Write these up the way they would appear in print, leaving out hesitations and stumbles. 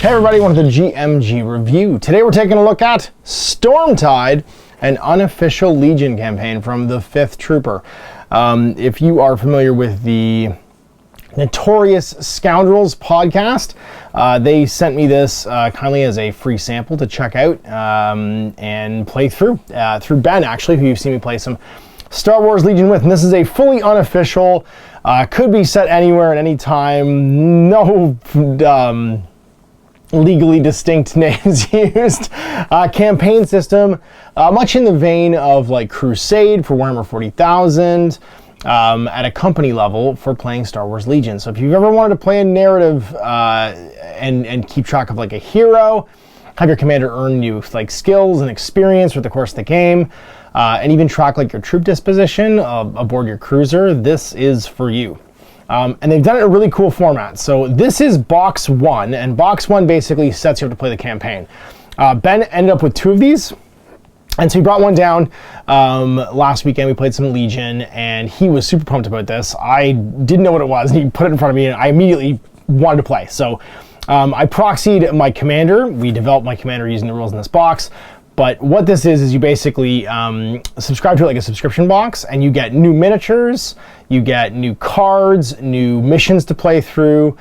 Hey everybody, welcome to the GMG review. Today we're taking a look at Stormtide, an unofficial Legion campaign from the 5th Trooper. If you are familiar with the Notorious Scoundrels podcast, they sent me this kindly as a free sample to check out and play through Ben, actually, who you've seen me play some Star Wars Legion with. And this is a fully unofficial, could be set anywhere at any time, no legally distinct names used, campaign system, much in the vein of like Crusade for Warhammer 40,000, at a company level for playing Star Wars Legion. So if you've ever wanted to play a narrative and keep track of like a hero, have your commander earn you like skills and experience through the course of the game, and even track like your troop disposition aboard your cruiser, this is for you. And they've done it in a really cool format. So this is box 1, and box 1 basically sets you up to play the campaign. Ben ended up with 2 of these, and so he brought one down last weekend. We played some Legion, and he was super pumped about this. I didn't know what it was, and he put it in front of me, and I immediately wanted to play. So I proxied my commander. We developed my commander using the rules in this box. But what this is you basically subscribe to like a subscription box, and you get new miniatures, you get new cards, new missions to play through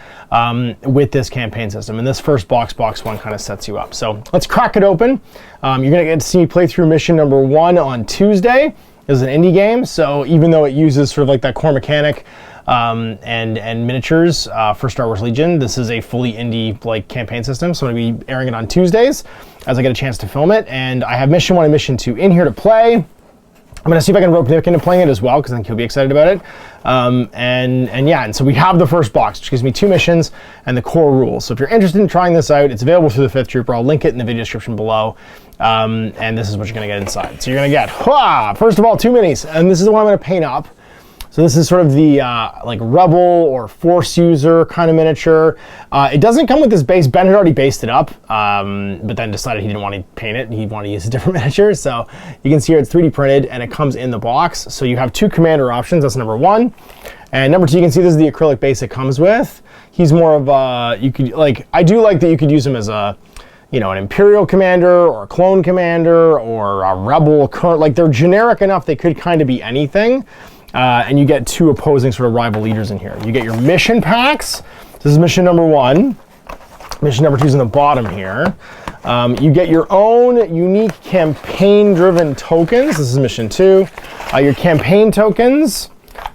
with this campaign system. And this first box, box 1, kind of sets you up. So let's crack it open. You're gonna get to see me play through mission number 1 on Tuesday. This is an indie game, so even though it uses sort of like that core mechanic and miniatures for Star Wars Legion, this is a fully indie like campaign system. So I'm gonna be airing it on Tuesdays as I get a chance to film it. And I have mission 1 and mission 2 in here to play. I'm gonna see if I can rope Nick into playing it as well, because I think he'll be excited about it. And so we have the first box, which gives me 2 missions and the core rules. So if you're interested in trying this out, it's available through the 5th Trooper. I'll link it in the video description below. And this is what you're gonna get inside. So you're gonna get, first of all, 2 minis, and this is the one I'm gonna paint up. So this is sort of the like Rebel or Force user kind of miniature. It doesn't come with this base. Ben had already based it up, but then decided he didn't want to paint it. He wanted to use a different miniature. So you can see here it's 3D printed, and it comes in the box. So you have 2 commander options. That's number 1. And number 2, you can see this is the acrylic base it comes with. He's more of a, I do like that you could use him as a, an Imperial commander or a clone commander or a Rebel current. Like, they're generic enough they could kind of be anything. And you get 2 opposing sort of rival leaders in here. You get your mission packs. This is mission number 1. Mission number 2 is in the bottom here. You get your own unique campaign-driven tokens. This is mission 2. Your campaign tokens,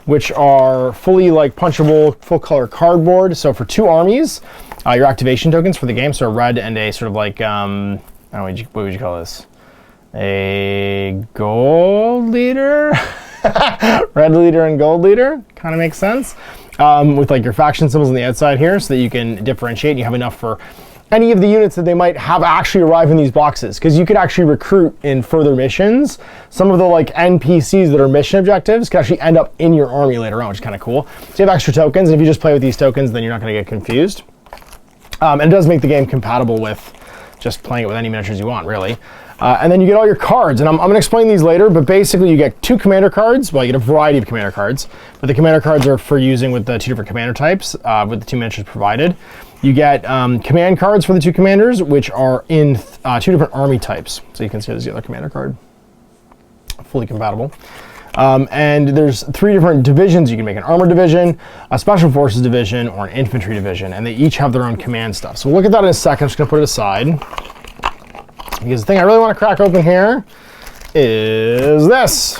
which are fully like punchable, full-color cardboard. So for 2 armies, your activation tokens for the game, so a red and a sort of like, I don't know, what would you call this? A gold leader? Red leader and gold leader, kind of makes sense. With like your faction symbols on the outside here, so that you can differentiate and you have enough for any of the units that they might have actually arrive in these boxes, because you could actually recruit in further missions. Some of the like NPCs that are mission objectives could actually end up in your army later on, which is kind of cool. So you have extra tokens, and if you just play with these tokens, then you're not going to get confused. And it does make the game compatible with just playing it with any miniatures you want, really. And then you get all your cards, and I'm going to explain these later, but basically you get 2 commander cards. Well, you get a variety of commander cards, but the commander cards are for using with the 2 different commander types, with the 2 miniatures provided. You get command cards for the 2 commanders, which are in 2 different army types. So you can see there's the other commander card, fully compatible. And there's 3 different divisions. You can make an armor division, a special forces division, or an infantry division, and they each have their own command stuff. So we'll look at that in a second. I'm just going to put it aside, because the thing I really want to crack open here is this.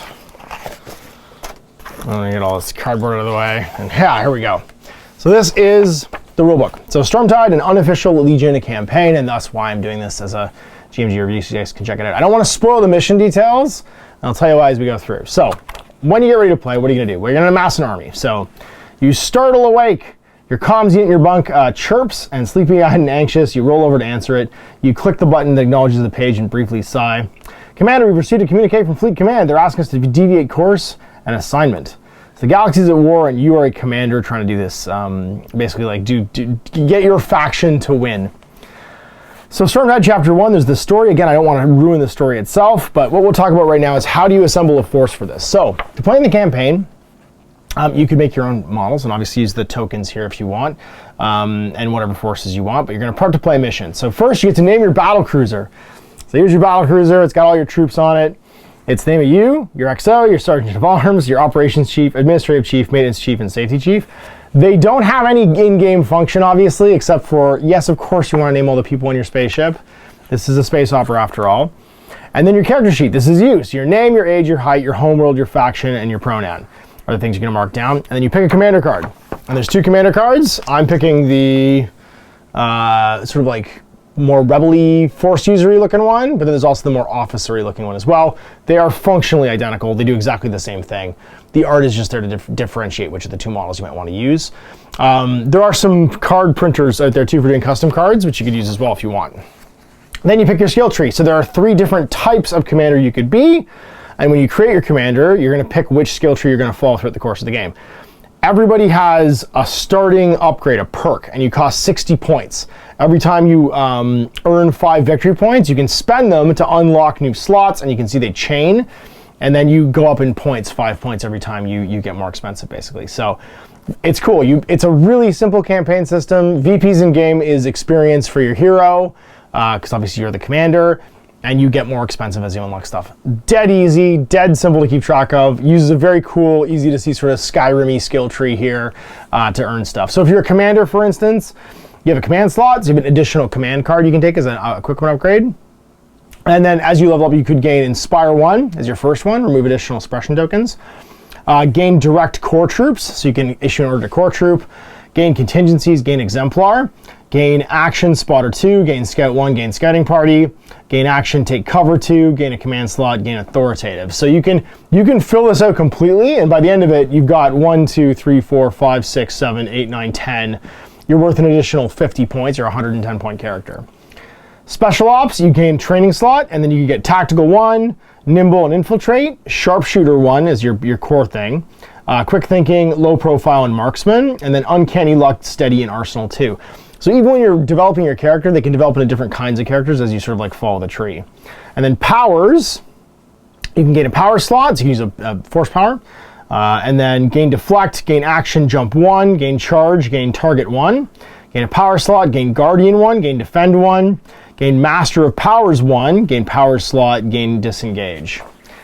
Let me get all this cardboard out of the way, and here we go. So this is the rulebook. So Stormtide, an unofficial Legion campaign, and that's why I'm doing this as a GMG review, so you guys can check it out. I don't want to spoil the mission details, and I'll tell you why as we go through. So when you get ready to play, what are you going to do? Well, you're going to amass an army. So you startle awake. Your comms unit in your bunk chirps, and sleepy-eyed and anxious, you roll over to answer it. You click the button that acknowledges the page and briefly sigh. Commander, we've received a communique from Fleet Command. They're asking us to deviate course and assignment. So the galaxy's at war, and you are a commander trying to do this. Basically, like, get your faction to win. So Stormtide Chapter 1, there's the story. Again, I don't want to ruin the story itself, but what we'll talk about right now is how do you assemble a force for this. So to play in the campaign, You could make your own models and obviously use the tokens here if you want, and whatever forces you want, but you're going to prep to play a mission. So first you get to name your battle cruiser. So here's your battle cruiser. It's got all your troops on it. It's the name of you, your XO, your Sergeant of Arms, your Operations Chief, Administrative Chief, Maintenance Chief, and Safety Chief. They don't have any in-game function, obviously, except for, yes, of course you want to name all the people in your spaceship. This is a space opera after all. And then your character sheet. This is you. So your name, your age, your height, your homeworld, your faction, and your pronoun are the things you're going to mark down. And then you pick a commander card. And there's 2 commander cards. I'm picking the sort of like more rebel-y, force user-y looking one, but then there's also the more officer-y looking one as well. They are functionally identical. They do exactly the same thing. The art is just there to differentiate which of the 2 models you might want to use. There are some card printers out there too for doing custom cards, which you could use as well if you want. Then you pick your skill tree. So there are 3 different types of commander you could be. And when you create your commander, you're going to pick which skill tree you're going to follow throughout the course of the game. Everybody has a starting upgrade, a perk, and you cost 60 points. Every time you earn 5 victory points, you can spend them to unlock new slots, and you can see they chain. And then you go up in points, 5 points every time you get more expensive, basically. So it's cool. It's a really simple campaign system. VPs in game is experience for your hero, because obviously you're the commander, and you get more expensive as you unlock stuff. Dead easy, dead simple to keep track of. Uses a very cool, easy to see sort of Skyrim-y skill tree here to earn stuff. So if you're a commander, for instance, you have a command slot, so you have an additional command card you can take as a quick one upgrade. And then as you level up, you could gain Inspire 1 as your first one, remove additional suppression tokens. Gain direct core troops, so you can issue an order to core troop. Gain contingencies, gain exemplar. Gain action, spotter 2, gain scout 1, gain scouting party. Gain action, take cover 2, gain a command slot, gain authoritative. So you can fill this out completely, and by the end of it, you've got 1, 2, 3, 4, 5, 6, 7, 8, 9, 10. You're worth an additional 50 points, or 110 point character. Special ops, you gain training slot, and then you can get tactical 1, nimble and infiltrate. Sharpshooter 1 is your core thing. Quick thinking, low profile, and marksman. And then uncanny luck, steady, and arsenal 2. So even when you're developing your character, they can develop into different kinds of characters as you sort of like follow the tree. And then powers, you can gain a power slot, so you can use a force power. And then gain deflect, gain action, jump 1, gain charge, gain target 1. Gain a power slot, gain guardian 1, gain defend 1. Gain master of powers 1, gain power slot, gain disengage.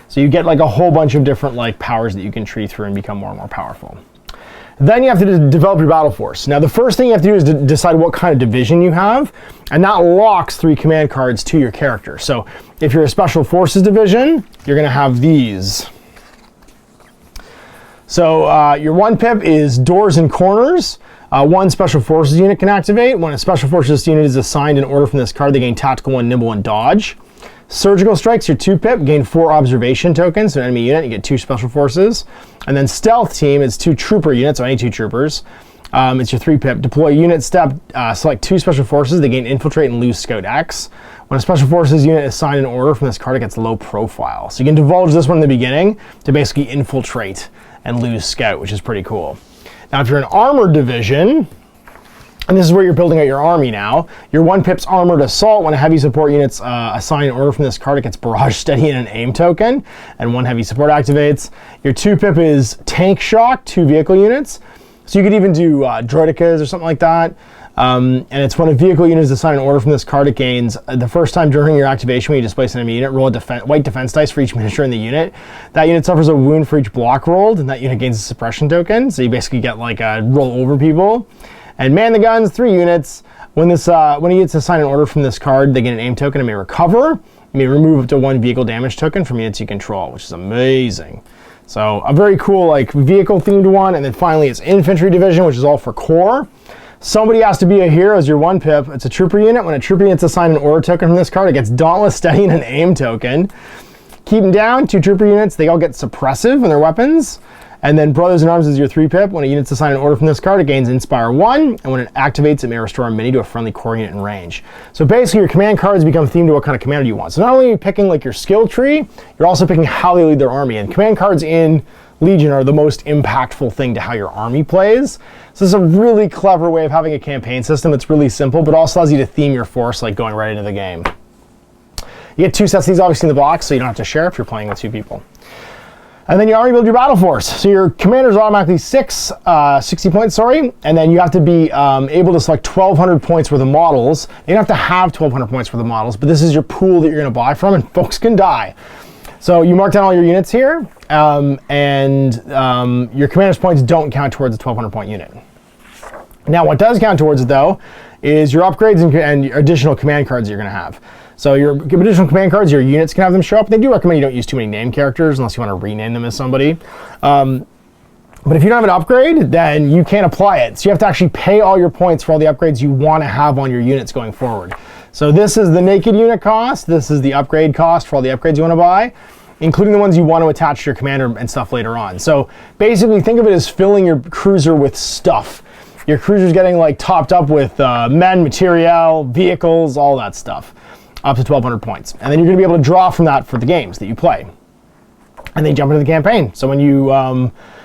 So you get like a whole bunch of different like powers that you can tree through and become more and more powerful. Then you have to develop your battle force. Now the first thing you have to do is decide what kind of division you have, and that locks 3 command cards to your character. So if you're a special forces division, you're gonna have these. So your 1 pip is doors and corners. 1 special forces unit can activate. When a special forces unit is assigned an order from this card, they gain tactical 1, nimble, and dodge. Surgical strikes, your 2 pip, gain 4 observation tokens. So an enemy unit, you get 2 special forces. And then stealth team is 2 trooper units, so any 2 troopers. It's your 3 pip. Deploy unit step, select 2 special forces. They gain infiltrate and lose scout X. When a special forces unit is assigned an order from this card, it gets low profile. So you can divulge this one in the beginning to basically infiltrate and lose scout, which is pretty cool. Now, if you're an armored division, and this is where you're building out your army now, your 1 pip's armored assault. When a heavy support unit's assigned an order from this card, it gets barrage, steady, and an aim token, and 1 heavy support activates. Your 2 pip is tank shock, 2 vehicle units. So you could even do droidicas or something like that. And it's when a vehicle unit is assigned an order from this card, it gains the first time during your activation when you displace an enemy unit, roll a white defense dice for each miniature in the unit. That unit suffers a wound for each block rolled, and that unit gains a suppression token. So you basically get like a roll over people. And man the guns, 3 units. When he gets assigned an order from this card, they get an aim token and may recover. You may remove up to 1 vehicle damage token from units you control, which is amazing. So a very cool like vehicle themed one. And then finally it's Infantry Division, which is all for core. Somebody has to be a hero as your 1 pip. It's a trooper unit. When a trooper unit's assigned an order token from this card, it gets dauntless, steady, and an aim token. Keep them down, 2 trooper units. They all get suppressive in their weapons. And then Brothers in Arms is your 3 pip. When a unit's assigned an order from this card, it gains Inspire 1. And when it activates, it may restore a mini to a friendly core unit in range. So basically your command cards become themed to what kind of commander you want. So not only are you picking like your skill tree, you're also picking how they lead their army. And command cards in Legion are the most impactful thing to how your army plays. So this is a really clever way of having a campaign system. It's really simple, but also allows you to theme your force like going right into the game. You get 2 sets of these obviously in the box, so you don't have to share if you're playing with 2 people. And then you already build your battle force. So your commander is automatically 60 points, and then you have to be able to select 1,200 points worth of models. You don't have to have 1,200 points worth of models, but this is your pool that you're going to buy from, and folks can die. So you mark down all your units here, and your commander's points don't count towards a 1,200 point unit. Now what does count towards it though is your upgrades and additional command cards you're going to have. So your additional command cards, your units can have them show up. They do recommend you don't use too many name characters unless you want to rename them as somebody. But if you don't have an upgrade, then you can't apply it. So you have to actually pay all your points for all the upgrades you want to have on your units going forward. So this is the naked unit cost. This is the upgrade cost for all the upgrades you want to buy, including the ones you want to attach to your commander and stuff later on. So basically think of it as filling your cruiser with stuff. Your cruiser's getting like topped up with men, material, vehicles, all that stuff, up to 1,200 points. And then you're going to be able to draw from that for the games that you play. And then jump into the campaign. So when you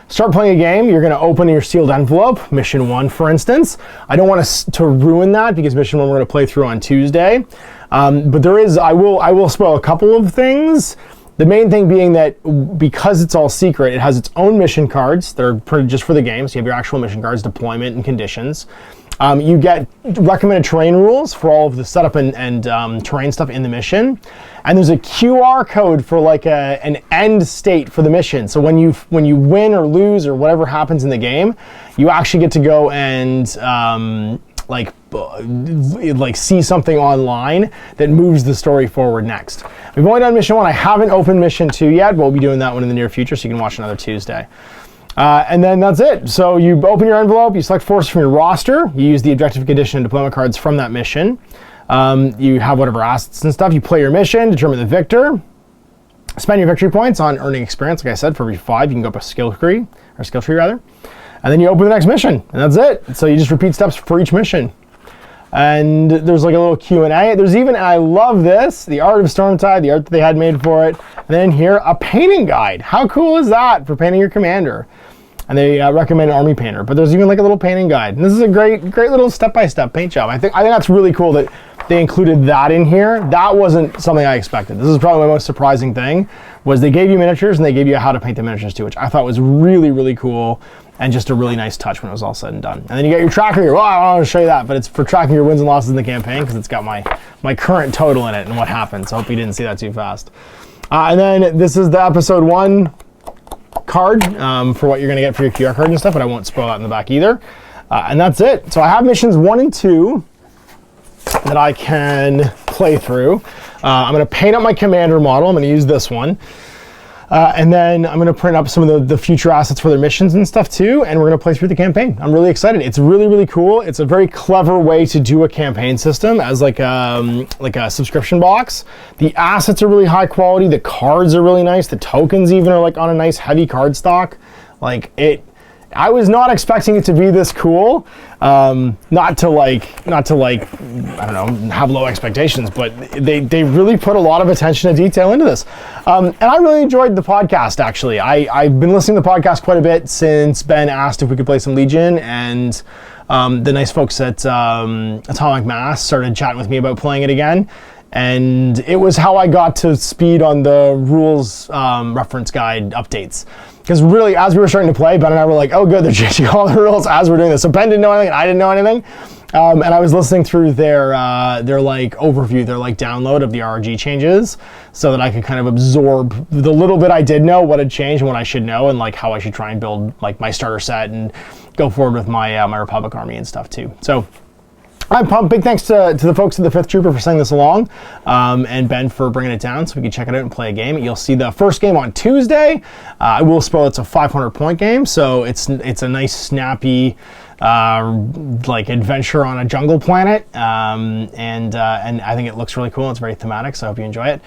start playing a game, you're going to open your sealed envelope, mission 1 for instance. I don't want to ruin that because mission 1 we're going to play through on Tuesday. But there is, I will spoil a couple of things. The main thing being that because it's all secret, it has its own mission cards that are printed just for the game. So you have your actual mission cards, deployment, and conditions. You get recommended terrain rules for all of the setup and terrain stuff in the mission. And there's a QR code for like an end state for the mission. So when you win or lose or whatever happens in the game, you actually get to go and see something online that moves the story forward next. We've only done mission 1. I haven't opened mission 2 yet, but we'll be doing that one in the near future, so you can watch another Tuesday. And then that's it. So you open your envelope, you select forces from your roster, you use the objective, condition, and deployment cards from that mission. You have whatever assets and stuff. You play your mission, determine the victor, spend your victory points on earning experience. Like I said, for every 5, you can go up a skill tree, rather. And then you open the next mission, and that's it. So you just repeat steps for each mission. And there's like a little Q&A. There's even, and I love this, the art of Stormtide, the art that they had made for it. And then here, a painting guide. How cool is that for painting your commander? And they recommend an army painter, but there's even like a little painting guide. And this is a great little step-by-step paint job. I think that's really cool that they included that in here. That wasn't something I expected. This is probably my most surprising thing, was they gave you miniatures and they gave you how to paint the miniatures too, which I thought was really, really cool. And just a really nice touch when it was all said and done. And then you get your tracker here. Well, I don't want to show you that, but it's for tracking your wins and losses in the campaign because it's got my current total in it and what happened. So I hope you didn't see that too fast. And then this is the episode 1 card for what you're going to get for your QR card and stuff, but I won't spoil that in the back either. And that's it. So I have missions 1 and 2 that I can play through. I'm going to paint up my commander model. I'm going to use this one. And then I'm going to print up some of the future assets for their missions and stuff too, and we're going to play through the campaign. I'm really excited. It's really, really cool. It's a very clever way to do a campaign system as like a subscription box. The assets are really high quality. The cards are really nice. The tokens even are like on a nice heavy card stock. I was not expecting it to be this cool. Not to I don't know, have low expectations, but they really put a lot of attention to detail into this. And I really enjoyed the podcast, actually. I've been listening to the podcast quite a bit since Ben asked if we could play some Legion, and the nice folks at Atomic Mass started chatting with me about playing it again. And it was how I got to speed on the rules reference guide updates. Because really, as we were starting to play, Ben and I were like, oh good, they're changing all the rules as we're doing this. So Ben didn't know anything, and I didn't know anything. And I was listening through their like overview, their like download of the RRG changes, so that I could kind of absorb the little bit I did know, what had changed and what I should know, and like how I should try and build like my starter set and go forward with my my Republic army and stuff too. So I'm pumped. Big thanks to the folks at the 5th Trooper for sending this along, and Ben for bringing it down so we can check it out and play a game. You'll see the first game on Tuesday. I will spoil it's a 500-point game, so it's a nice, snappy, like adventure on a jungle planet, and I think it looks really cool. It's very thematic, so I hope you enjoy it.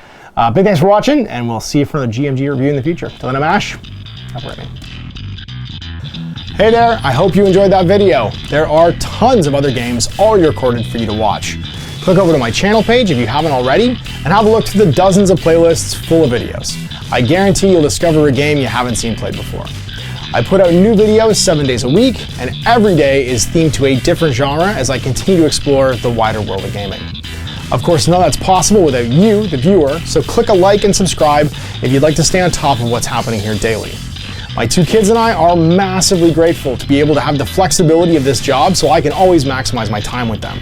Big thanks for watching, and we'll see you for the GMG review in the future. Till then, I'm Ash. Operating. Hey there, I hope you enjoyed that video. There are tons of other games already recorded for you to watch. Click over to my channel page if you haven't already, and have a look through the dozens of playlists full of videos. I guarantee you'll discover a game you haven't seen played before. I put out new videos 7 days a week, and every day is themed to a different genre as I continue to explore the wider world of gaming. Of course, none of that's possible without you, the viewer, so click a like and subscribe if you'd like to stay on top of what's happening here daily. My 2 kids and I are massively grateful to be able to have the flexibility of this job so I can always maximize my time with them.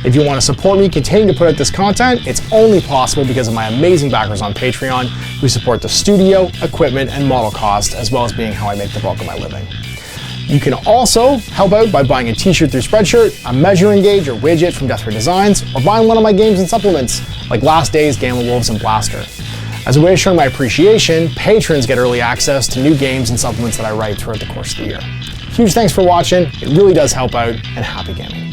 If you want to support me continuing to put out this content, it's only possible because of my amazing backers on Patreon who support the studio, equipment, and model cost, as well as being how I make the bulk of my living. You can also help out by buying a t-shirt through Spreadshirt, a measuring gauge or widget from Death Ray Designs, or buying one of my games and supplements like Last Days, Gamma Wolves, and Blaster. As a way of showing my appreciation, patrons get early access to new games and supplements that I write throughout the course of the year. Huge thanks for watching, it really does help out, and happy gaming.